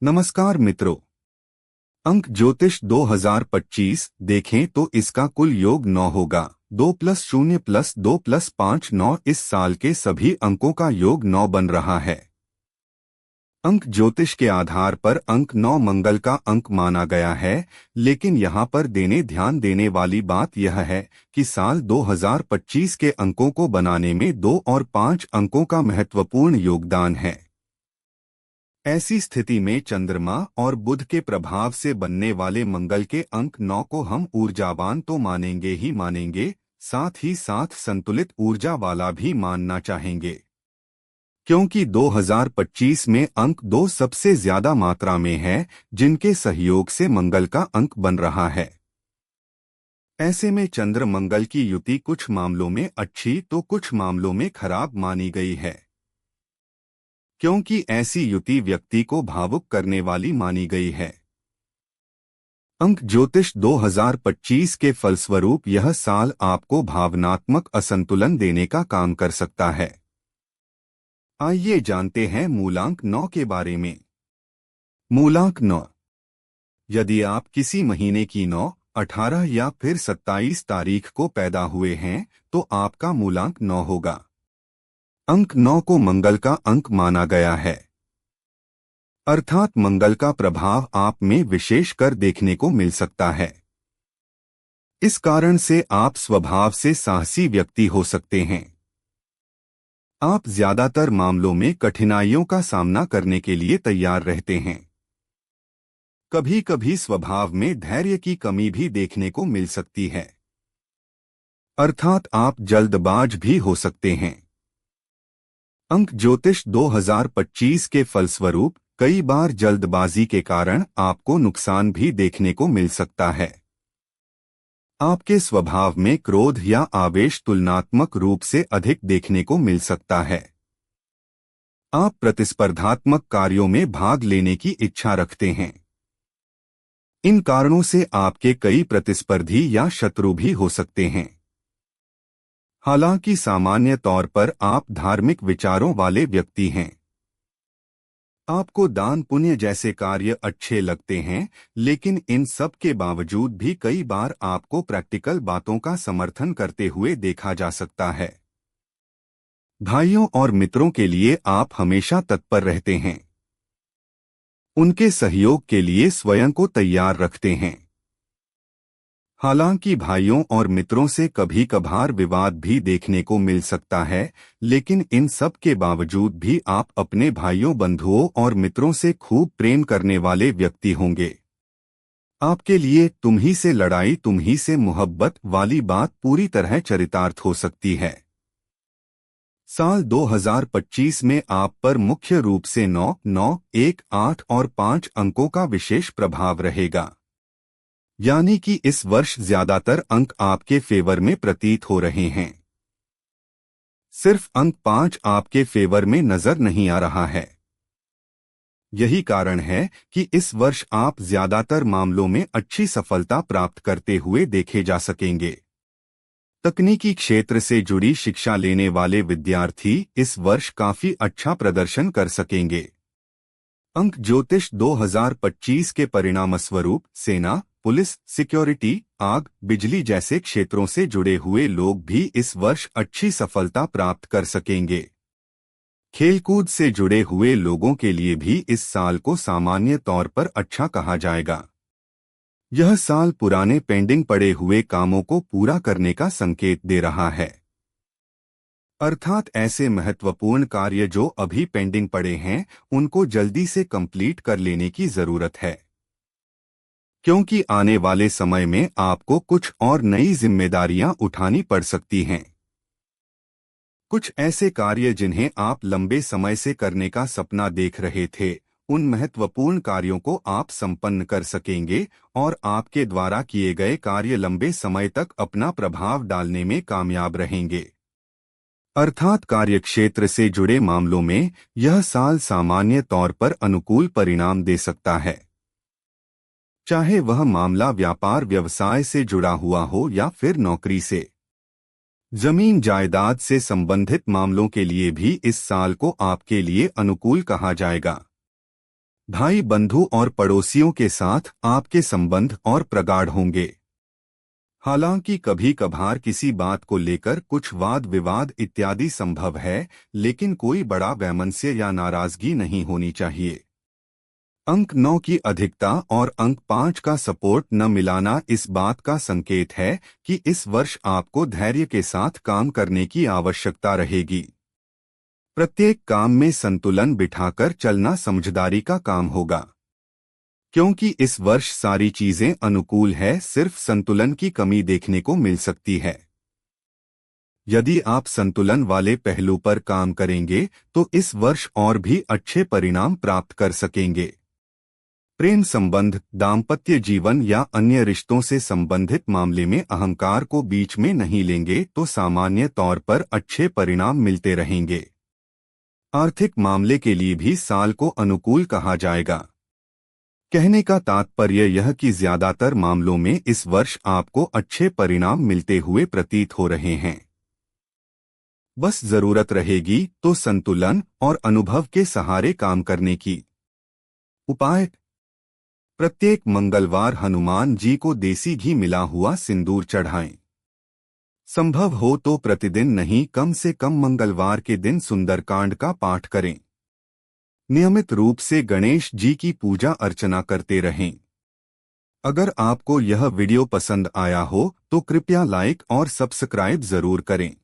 नमस्कार मित्रों। अंक ज्योतिष 2025 देखें तो इसका कुल योग 9 होगा। 2+0+2+5 9। इस साल के सभी अंकों का योग 9 बन रहा है। अंक ज्योतिष के आधार पर अंक 9 मंगल का अंक माना गया है, लेकिन यहाँ पर ध्यान देने वाली बात यह है कि साल 2025 के अंकों को बनाने में 2 और 5 अंकों का महत्वपूर्ण योगदान है। ऐसी स्थिति में चंद्रमा और बुध के प्रभाव से बनने वाले मंगल के अंक 9 को हम ऊर्जावान तो मानेंगे ही मानेंगे, साथ ही साथ संतुलित ऊर्जा वाला भी मानना चाहेंगे, क्योंकि 2025 में अंक 2 सबसे ज्यादा मात्रा में है, जिनके सहयोग से मंगल का अंक बन रहा है। ऐसे में चंद्र मंगल की युति कुछ मामलों में अच्छी तो कुछ मामलों में खराब मानी गई है, क्योंकि ऐसी युति व्यक्ति को भावुक करने वाली मानी गई है। अंक ज्योतिष 2025 के फलस्वरूप यह साल आपको भावनात्मक असंतुलन देने का काम कर सकता है। आइए जानते हैं मूलांक 9 के बारे में। मूलांक 9। यदि आप किसी महीने की 9, 18 या फिर 27 तारीख को पैदा हुए हैं तो आपका मूलांक 9 होगा। अंक 9 को मंगल का अंक माना गया है, अर्थात मंगल का प्रभाव आप में विशेषकर देखने को मिल सकता है। इस कारण से आप स्वभाव से साहसी व्यक्ति हो सकते हैं। आप ज्यादातर मामलों में कठिनाइयों का सामना करने के लिए तैयार रहते हैं। कभी कभी स्वभाव में धैर्य की कमी भी देखने को मिल सकती है, अर्थात आप जल्दबाज भी हो सकते हैं। अंक ज्योतिष 2025 के फलस्वरूप कई बार जल्दबाजी के कारण आपको नुकसान भी देखने को मिल सकता है। आपके स्वभाव में क्रोध या आवेश तुलनात्मक रूप से अधिक देखने को मिल सकता है। आप प्रतिस्पर्धात्मक कार्यों में भाग लेने की इच्छा रखते हैं। इन कारणों से आपके कई प्रतिस्पर्धी या शत्रु भी हो सकते हैं। हालांकि सामान्य तौर पर आप धार्मिक विचारों वाले व्यक्ति हैं। आपको दान पुण्य जैसे कार्य अच्छे लगते हैं, लेकिन इन सब के बावजूद भी कई बार आपको प्रैक्टिकल बातों का समर्थन करते हुए देखा जा सकता है। भाइयों और मित्रों के लिए आप हमेशा तत्पर रहते हैं। उनके सहयोग के लिए स्वयं को तैयार रखते हैं। हालांकि भाइयों और मित्रों से कभी कभार विवाद भी देखने को मिल सकता है, लेकिन इन सब के बावजूद भी आप अपने भाइयों, बंधुओं और मित्रों से खूब प्रेम करने वाले व्यक्ति होंगे। आपके लिए तुम्ही से लड़ाई तुम्ही से मोहब्बत वाली बात पूरी तरह चरितार्थ हो सकती है। साल 2025 में आप पर मुख्य रूप से 9, 9, 1, 8 और 5 अंकों का विशेष प्रभाव रहेगा, यानी कि इस वर्ष ज्यादातर अंक आपके फेवर में प्रतीत हो रहे हैं। सिर्फ अंक 5 आपके फेवर में नजर नहीं आ रहा है। यही कारण है कि इस वर्ष आप ज्यादातर मामलों में अच्छी सफलता प्राप्त करते हुए देखे जा सकेंगे। तकनीकी क्षेत्र से जुड़ी शिक्षा लेने वाले विद्यार्थी इस वर्ष काफी अच्छा प्रदर्शन कर सकेंगे। अंक ज्योतिष 2025 के परिणामस्वरूप सेना, पुलिस, सिक्योरिटी, आग, बिजली जैसे क्षेत्रों से जुड़े हुए लोग भी इस वर्ष अच्छी सफलता प्राप्त कर सकेंगे। खेलकूद से जुड़े हुए लोगों के लिए भी इस साल को सामान्य तौर पर अच्छा कहा जाएगा। यह साल पुराने पेंडिंग पड़े हुए कामों को पूरा करने का संकेत दे रहा है, अर्थात ऐसे महत्वपूर्ण कार्य जो अभी पेंडिंग पड़े हैं उनको जल्दी से कंप्लीट कर लेने की जरूरत है, क्योंकि आने वाले समय में आपको कुछ और नई जिम्मेदारियां उठानी पड़ सकती हैं। कुछ ऐसे कार्य जिन्हें आप लंबे समय से करने का सपना देख रहे थे, उन महत्वपूर्ण कार्यों को आप संपन्न कर सकेंगे और आपके द्वारा किए गए कार्य लंबे समय तक अपना प्रभाव डालने में कामयाब रहेंगे। अर्थात कार्यक्षेत्र से जुड़े मामलों में यह साल सामान्य तौर पर अनुकूल परिणाम दे सकता है, चाहे वह मामला व्यापार व्यवसाय से जुड़ा हुआ हो या फिर नौकरी से। जमीन जायदाद से संबंधित मामलों के लिए भी इस साल को आपके लिए अनुकूल कहा जाएगा। भाई बंधु और पड़ोसियों के साथ आपके संबंध और प्रगाढ़ होंगे। हालांकि कभी कभार किसी बात को लेकर कुछ वाद विवाद इत्यादि संभव है, लेकिन कोई बड़ा वैमनस्य या नाराजगी नहीं होनी चाहिए। अंक 9 की अधिकता और अंक 5 का सपोर्ट न मिलाना इस बात का संकेत है कि इस वर्ष आपको धैर्य के साथ काम करने की आवश्यकता रहेगी। प्रत्येक काम में संतुलन बिठाकर चलना समझदारी का काम होगा, क्योंकि इस वर्ष सारी चीजें अनुकूल है, सिर्फ संतुलन की कमी देखने को मिल सकती है। यदि आप संतुलन वाले पहलू पर काम करेंगे तो इस वर्ष और भी अच्छे परिणाम प्राप्त कर सकेंगे। प्रेम संबंध, दाम्पत्य जीवन या अन्य रिश्तों से संबंधित मामले में अहंकार को बीच में नहीं लेंगे तो सामान्य तौर पर अच्छे परिणाम मिलते रहेंगे। आर्थिक मामले के लिए भी साल को अनुकूल कहा जाएगा। कहने का तात्पर्य यह कि ज्यादातर मामलों में इस वर्ष आपको अच्छे परिणाम मिलते हुए प्रतीत हो रहे हैं। बस जरूरत रहेगी तो संतुलन और अनुभव के सहारे काम करने की। उपाय: प्रत्येक मंगलवार हनुमान जी को देसी घी मिला हुआ सिंदूर चढ़ाएं। संभव हो तो प्रतिदिन नहीं, कम से कम मंगलवार के दिन सुंदरकांड का पाठ करें। नियमित रूप से गणेश जी की पूजा अर्चना करते रहें। अगर आपको यह वीडियो पसंद आया हो तो कृपया लाइक और सब्सक्राइब जरूर करें।